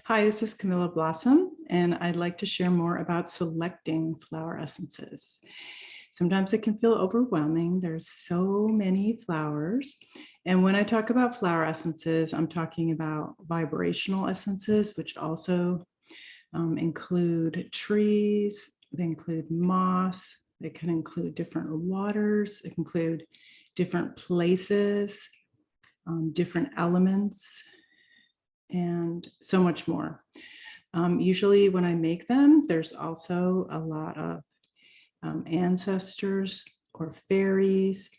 Hi, this is Camilla Blossom, and I'd like to share more about selecting flower essences. Sometimes it can feel overwhelming. There's so many flowers. And when I talk about flower essences, I'm talking about vibrational essences, which also include trees, they include moss, they can include different waters, it can include different places, different elements, and so much more. Usually when I make them, there's also a lot of ancestors or fairies,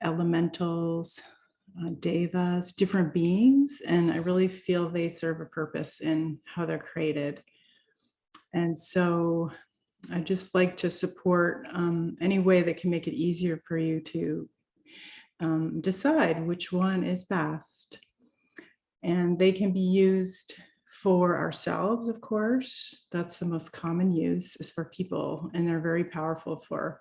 elementals, devas, different beings, and I really feel they serve a purpose in how they're created. And so I just like to support any way that can make it easier for you to decide which one is best. And they can be used for ourselves, of course. That's the most common use is for people, and they're very powerful for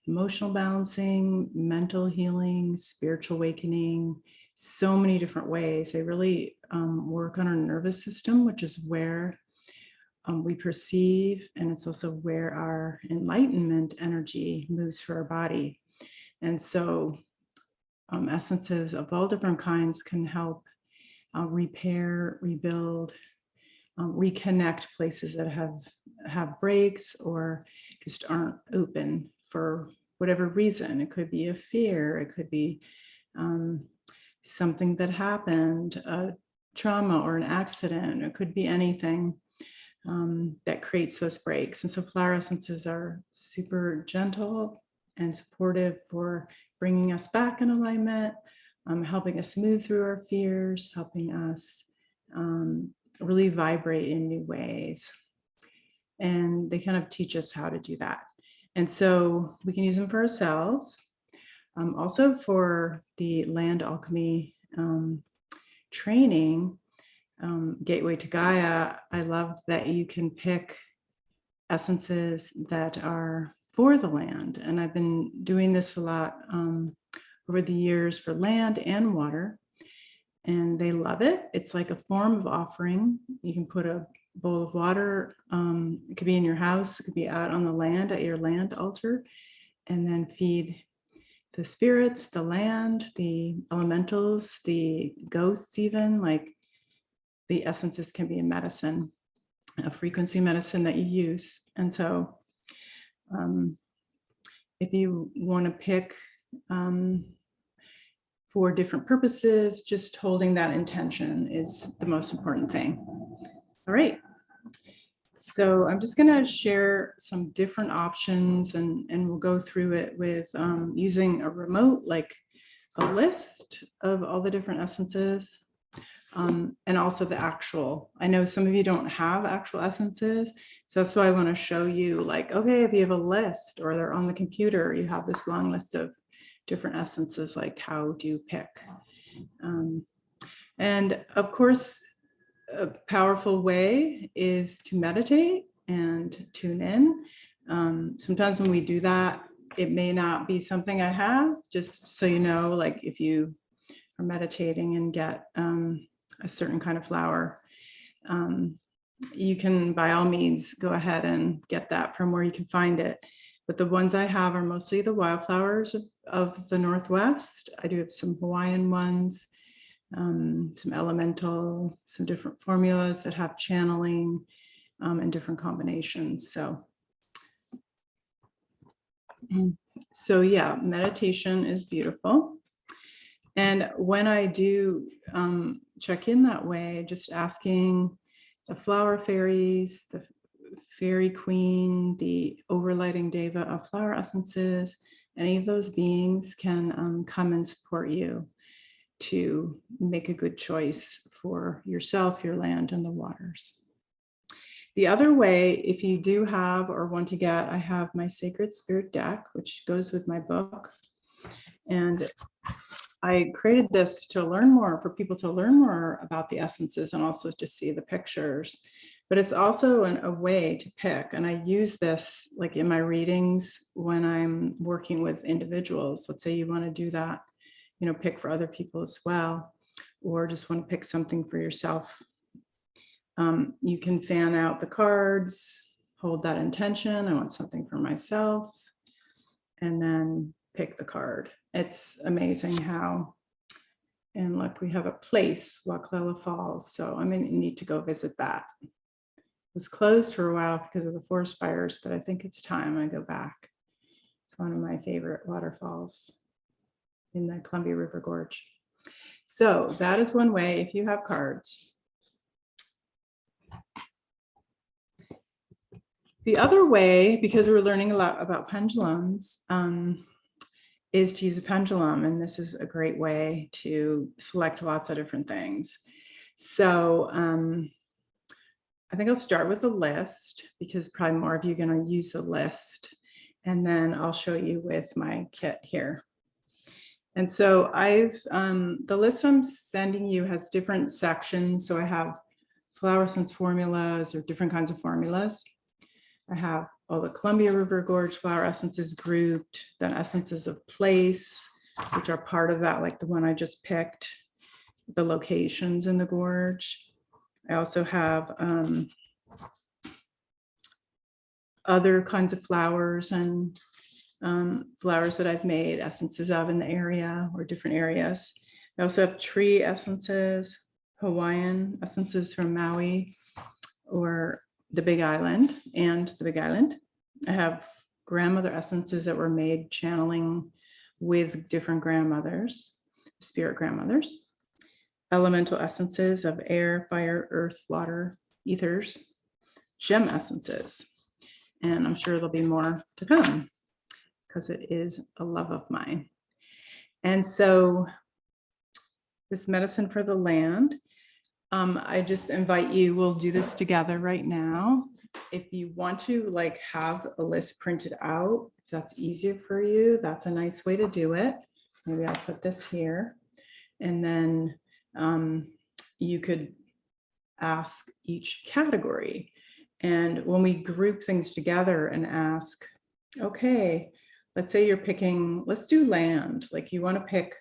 emotional balancing, mental healing, spiritual awakening, so many different ways. They really work on our nervous system, which is where we perceive, and it's also where our enlightenment energy moves through our body. And so essences of all different kinds can help repair, rebuild, reconnect places that have breaks or just aren't open for whatever reason. It could be a fear, it could be something that happened, a trauma or an accident, it could be anything that creates those breaks. And so flower essences are super gentle and supportive for bringing us back in alignment, helping us move through our fears, helping us really vibrate in new ways. And they kind of teach us how to do that. And so we can use them for ourselves. Also for the land alchemy training, Gateway to Gaia, I love that you can pick essences that are for the land. And I've been doing this a lot over the years for land and water, and they love it. It's like a form of offering. You can put a bowl of water, it could be in your house, it could be out on the land at your land altar, and then feed the spirits, the land, the elementals, the ghosts, even. Like the essences can be a medicine, a frequency medicine that you use. And so if you want to pick for different purposes, just holding that intention is the most important thing. All right. So I'm just going to share some different options, and we'll go through it with using a remote, like a list of all the different essences, and also the actual. I know some of you don't have actual essences, so that's why I want to show you, like, okay, if you have a list or they're on the computer, you have this long list of different essences, like how do you pick? And of course, a powerful way is to meditate and tune in. Sometimes when we do that, it may not be something I have, just so you know, like if you are meditating and get a certain kind of flower, you can by all means go ahead and get that from where you can find it. But the ones I have are mostly the wildflowers of the Northwest. I do have some Hawaiian ones, some elemental, some different formulas that have channeling and different combinations. So yeah, meditation is beautiful. And when I do check in that way, just asking the flower fairies, the fairy queen, the overlighting deva of flower essences, any of those beings can come and support you to make a good choice for yourself, your land, and the waters. The other way, if you do have or want to get, I have my Sacred Spirit deck, which goes with my book. And I created this to learn more, for people to learn more about the essences and also to see the pictures. But it's also a way to pick. And I use this like in my readings when I'm working with individuals. Let's say you want to do that, you know, pick for other people as well, or just want to pick something for yourself. You can fan out the cards, hold that intention. I want something for myself, and then pick the card. It's amazing how, and look, we have a place, Waclella Falls. So I'm going to need to go visit that. It was closed for a while because of the forest fires, but I think it's time I go back. It's one of my favorite waterfalls in the Columbia River Gorge. So that is one way if you have cards. The other way, because we're learning a lot about pendulums, is to use a pendulum. And this is a great way to select lots of different things. So I think I'll start with a list, because probably more of you are going to use the list. And then I'll show you with my kit here. And so the list I'm sending you has different sections. So I have flower essence formulas, or different kinds of formulas. I have all the Columbia River Gorge flower essences grouped, then essences of place, which are part of that, like the one I just picked, the locations in the gorge. I also have other kinds of flowers and flowers that I've made essences of in the area or different areas. I also have tree essences, Hawaiian essences from Maui or the Big Island and the Big Island. I have grandmother essences that were made channeling with different grandmothers, spirit grandmothers. Elemental essences of air, fire, earth, water, ethers, gem essences. And I'm sure there'll be more to come because it is a love of mine. And so this medicine for the land, I just invite you, we'll do this together right now. If you want to like have a list printed out, if that's easier for you, that's a nice way to do it. Maybe I'll put this here. And then you could ask each category. And when we group things together and ask, okay, let's say you're picking, let's do land, like you want to pick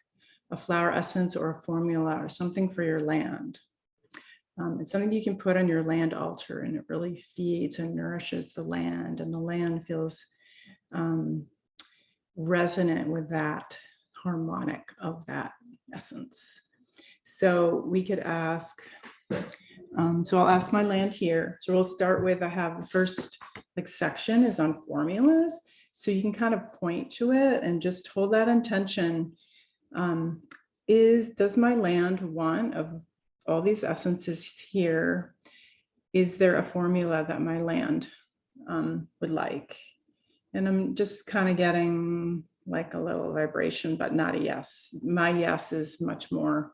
a flower essence or a formula or something for your land. It's something you can put on your land altar, and it really feeds and nourishes the land, and the land feels resonant with that harmonic of that essence. So we could ask, so I'll ask my land here. So we'll start with, I have the first like section is on formulas. So you can kind of point to it and just hold that intention. Does my land want of all these essences here? Is there a formula that my land would like? And I'm just kind of getting like a little vibration, but not a yes. My yes is much more,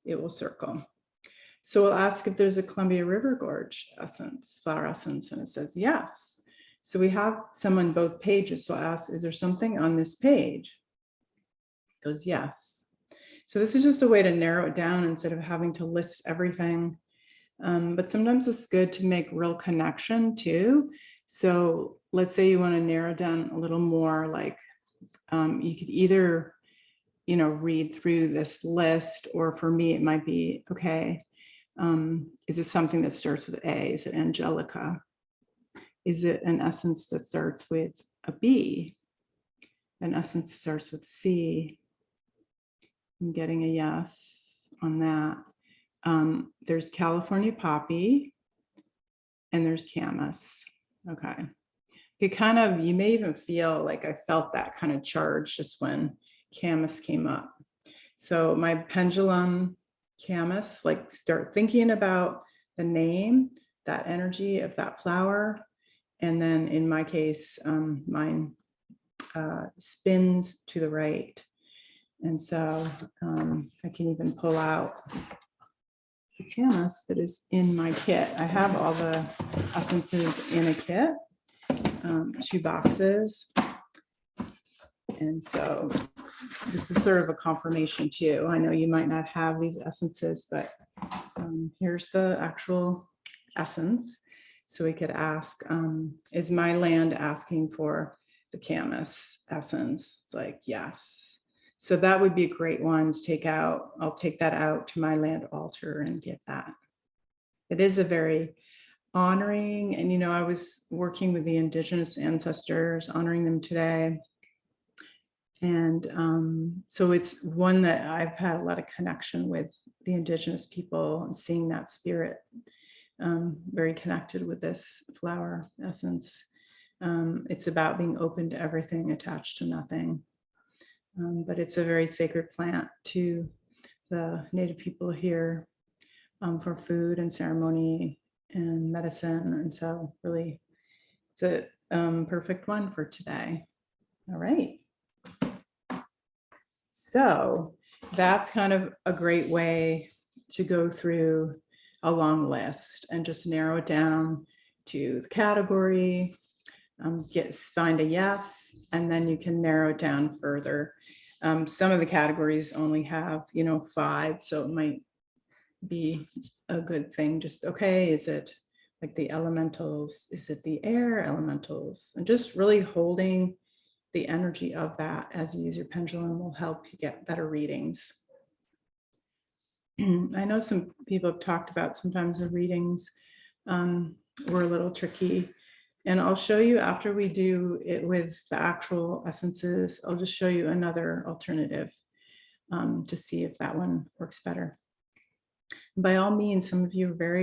it will circle. So we'll ask if there's a Columbia River Gorge essence, flower essence, and it says yes. So we have some on both pages. So I ask, is there something on this page? It goes yes. So this is just a way to narrow it down instead of having to list everything. But sometimes it's good to make real connection too. So let's say you want to narrow down a little more, like you could either, read through this list, or for me, it might be, okay, is it something that starts with A? Is it Angelica? Is it an essence that starts with a B? An essence that starts with C? I'm getting a yes on that. There's California Poppy and there's Camas. Okay. It kind of, you may even feel like I felt that kind of charge just when Camas came up. So my pendulum Camas, like start thinking about the name, that energy of that flower. And then in my case, mine spins to the right. And so I can even pull out the Camas that is in my kit. I have all the essences in a kit, 2 boxes. And so this is sort of a confirmation too. I know you might not have these essences, but here's the actual essence. So we could ask, is my land asking for the Camas essence? It's like, yes. So that would be a great one to take out. I'll take that out to my land altar and get that. it is a very honoring, and you know, I was working with the indigenous ancestors, honoring them today. And so it's one that I've had a lot of connection with the indigenous people and seeing that spirit, very connected with this flower essence. It's about being open to everything, attached to nothing. But it's a very sacred plant to the Native people here, for food and ceremony and medicine. And so really it's a perfect one for today. All right. So that's kind of a great way to go through a long list and just narrow it down to the category, find a yes, and then you can narrow it down further. Some of the categories only have, 5, so it might be a good thing. Just, okay, is it like the elementals? Is it the air elementals? And just really holding the energy of that as you use your pendulum will help you get better readings. I know some people have talked about sometimes the readings were a little tricky. And I'll show you after we do it with the actual essences, I'll just show you another alternative to see if that one works better. By all means, some of you are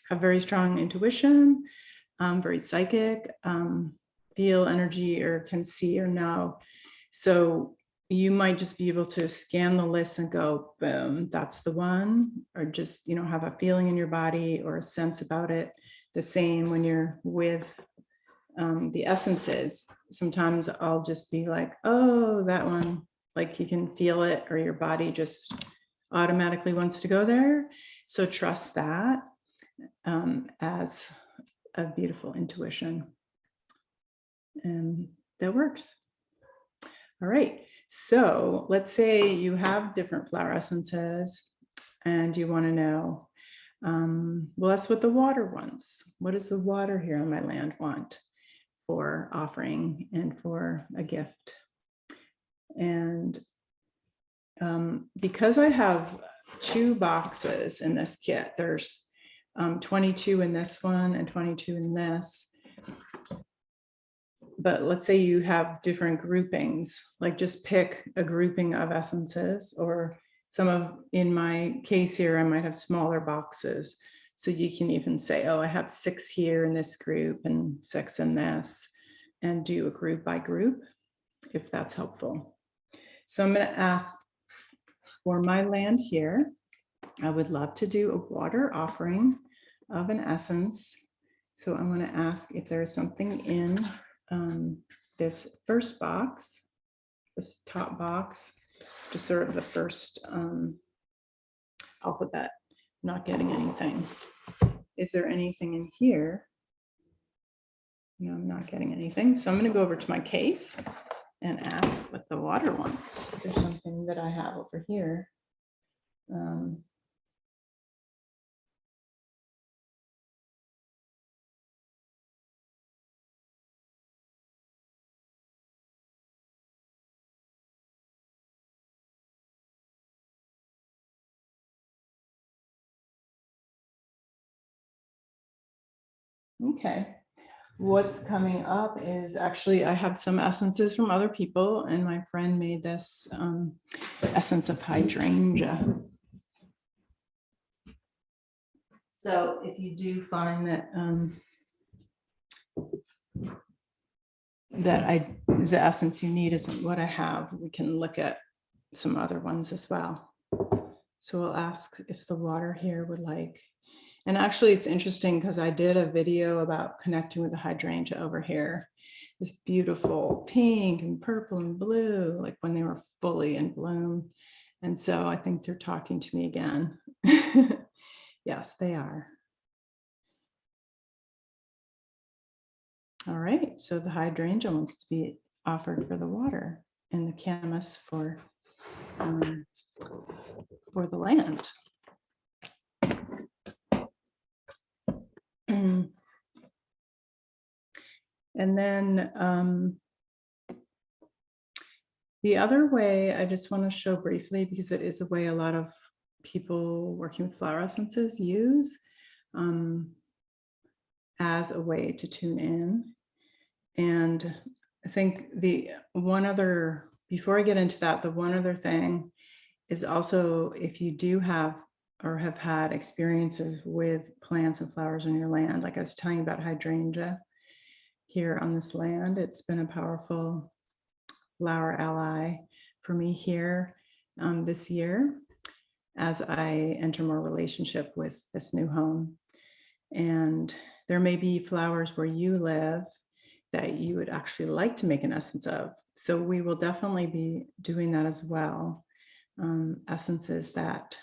have very strong intuition, very psychic, feel energy or can see or know. So you might just be able to scan the list and go, boom, that's the one, or just, have a feeling in your body or a sense about it. The same when you're with the essences. Sometimes I'll just be like, oh, that one, like you can feel it, or your body just automatically wants to go there. So trust that as a beautiful intuition. And that works. All right. So let's say you have different flower essences and you want to know, well, that's what the water wants. What does the water here on my land want for offering and for a gift? And because I have 2 boxes in this kit, there's 22 in this one and 22 in this. But let's say you have different groupings, like just pick a grouping of essences, or in my case here, I might have smaller boxes. So you can even say, oh, I have 6 here in this group and 6 in this, and do a group by group, if that's helpful. So I'm going to ask for my land here. I would love to do a water offering of an essence. So I'm going to ask if there's something in this first box, this top box, just sort of the first alphabet. Not getting anything. Is there anything in here? No, I'm not getting anything. So I'm going to go over to my case and ask what the water wants. There's something that I have over here. Okay. What's coming up is actually I have some essences from other people, and my friend made this essence of hydrangea. So if you do find that the essence you need isn't what I have, we can look at some other ones as well. So we'll ask if the water here would like. And actually it's interesting because I did a video about connecting with the hydrangea over here. This beautiful pink and purple and blue, like when they were fully in bloom. And so I think they're talking to me again. Yes, they are. All right, so the hydrangea wants to be offered for the water and the camas for the land. And then the other way I just want to show briefly, because it is a way a lot of people working with flower essences use as a way to tune in. And I think before I get into that, the one other thing is also, if you do have or have had experiences with plants and flowers on your land, like I was telling you about hydrangea here on this land, it's been a powerful flower ally for me here this year as I enter more relationship with this new home. And there may be flowers where you live that you would actually like to make an essence of. So we will definitely be doing that as well. Essences that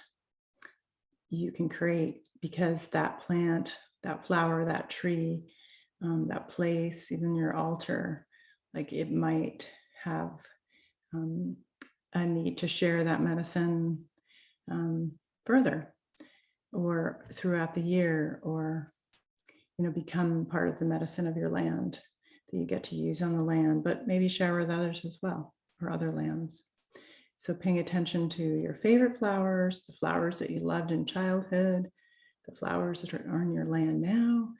you can create, because that plant, that flower, that tree, that place, even your altar, like it might have a need to share that medicine further or throughout the year, or become part of the medicine of your land that you get to use on the land, but maybe share with others as well, or other lands. So paying attention to your favorite flowers, the flowers that you loved in childhood, the flowers that are on your land now,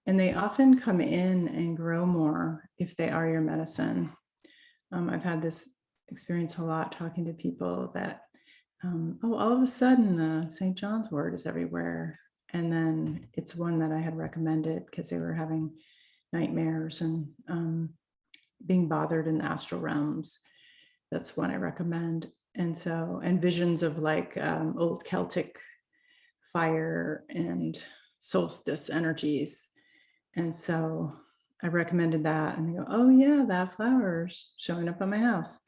and they often come in and grow more if they are your medicine. I've had this experience a lot talking to people that, all of a sudden the St. John's wort is everywhere. And then it's one that I had recommended because they were having nightmares and being bothered in the astral realms. That's one I recommend. And visions of like old Celtic fire and solstice energies. And so I recommended that, and they go, oh yeah, that flower's showing up on my house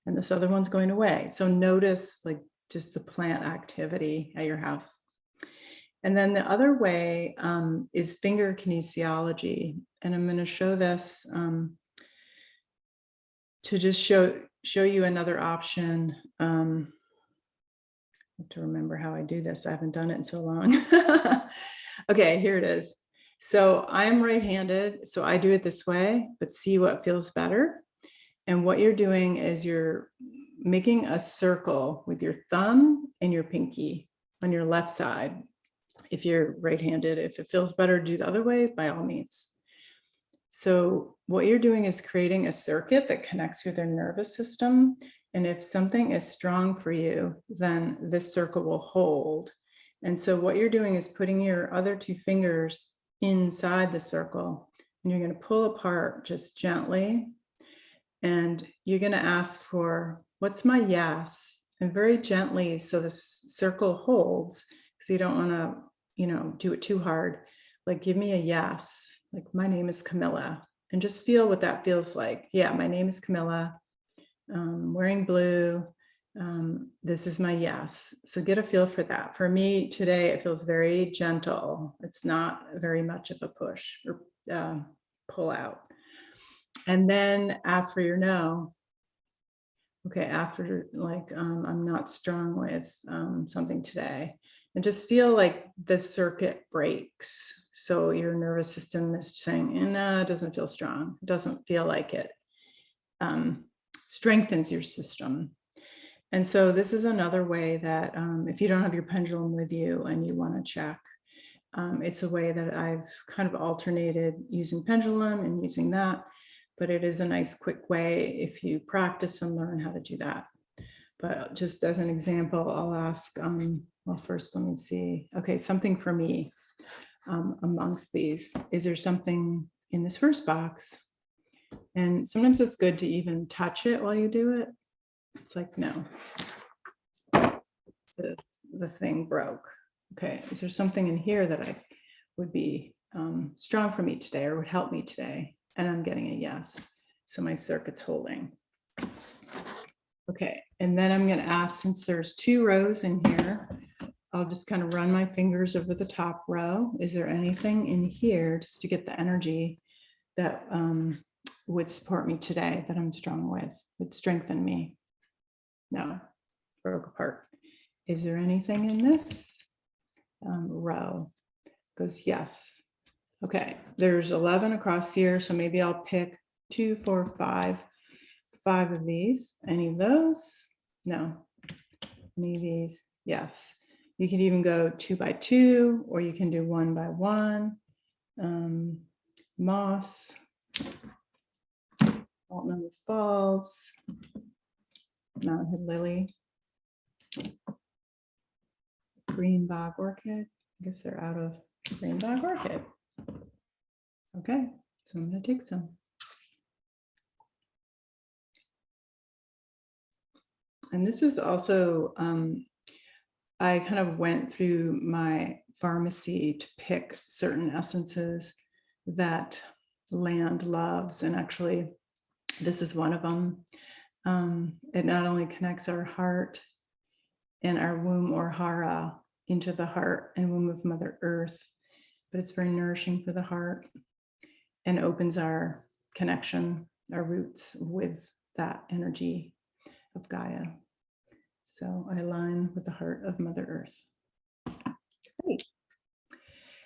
and this other one's going away. So notice like just the plant activity at your house. And then the other way is finger kinesiology. And I'm going to show this to just show you another option. I have to remember how I do this. I haven't done it in so long. Okay, here it is. So I'm right-handed, so I do it this way, but see what feels better. And what you're doing is you're making a circle with your thumb and your pinky on your left side. If you're right-handed, if it feels better, do the other way, by all means. So what you're doing is creating a circuit that connects with your nervous system. And if something is strong for you, then this circle will hold. And so what you're doing is putting your other two fingers inside the circle, and you're going to pull apart just gently. And you're going to ask for, what's my yes? And very gently, so the circle holds, because you don't want to, do it too hard. Like, give me a yes. Like, my name is Camilla, and just feel what that feels like. Yeah, my name is Camilla. Wearing blue. This is my yes. So get a feel for that. For me today, it feels very gentle. It's not very much of a push or pull out. And then ask for your no. Okay, ask for like, I'm not strong with something today. And just feel like the circuit breaks. So your nervous system is saying, no, it doesn't feel strong. It doesn't feel like it. Strengthens your system. And so this is another way that if you don't have your pendulum with you and you want to check, it's a way that I've kind of alternated using pendulum and using that, but it is a nice quick way if you practice and learn how to do that. But just as an example, I'll ask, well, first, let me see. Okay, something for me amongst these. Is there something in this first box? And sometimes it's good to even touch it while you do it. It's like, no, the thing broke. Okay, is there something in here that I would be strong for me today or would help me today? And I'm getting a yes. So my circuit's holding. Okay, and then I'm going to ask, since there's 2 rows in here, I'll just kind of run my fingers over the top row. Is there anything in here just to get the energy that would support me today, that I'm strong with, would strengthen me? No, broke apart. Is there anything in this row? Goes yes. Okay, there's 11 across here, so maybe I'll pick 2, 4, 5 of these. Any of those? No. Any of these? Yes. You could even go 2 by 2, or you can do 1 by 1. Moss, Altnumber Falls, Mountain Hood Lily, Green Bog Orchid. I guess they're out of Green Bog Orchid. Okay, so I'm going to take some. And this is also, I kind of went through my pharmacy to pick certain essences that land loves. And actually, this is one of them. It not only connects our heart and our womb or hara into the heart and womb of Mother Earth, but it's very nourishing for the heart and opens our connection, our roots with that energy of Gaia. So I align with the heart of Mother Earth. Great.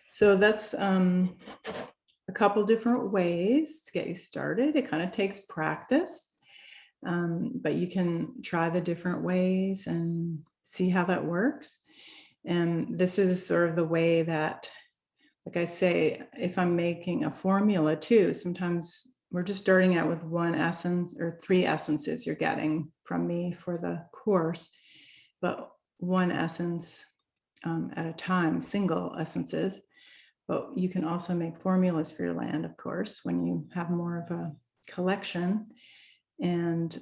So that's a couple different ways to get you started. It kind of takes practice, but you can try the different ways and see how that works. And this is sort of the way that, like I say, if I'm making a formula too, sometimes we're just starting out with one essence or 3 essences you're getting from me for the course, but one essence at a time, single essences. But you can also make formulas for your land, of course, when you have more of a collection. And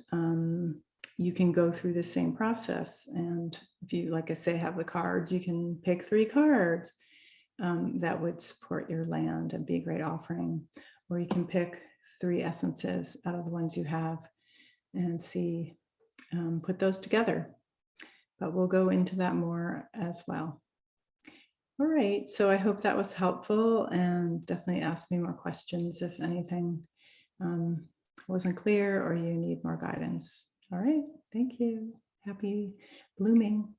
you can go through the same process. And if you, like I say, have the cards, you can pick 3 cards that would support your land and be a great offering. Or you can pick 3 essences out of the ones you have and see, put those together. But we'll go into that more as well. All right, so I hope that was helpful, and definitely ask me more questions if anything wasn't clear or you need more guidance. All right, thank you. Happy blooming.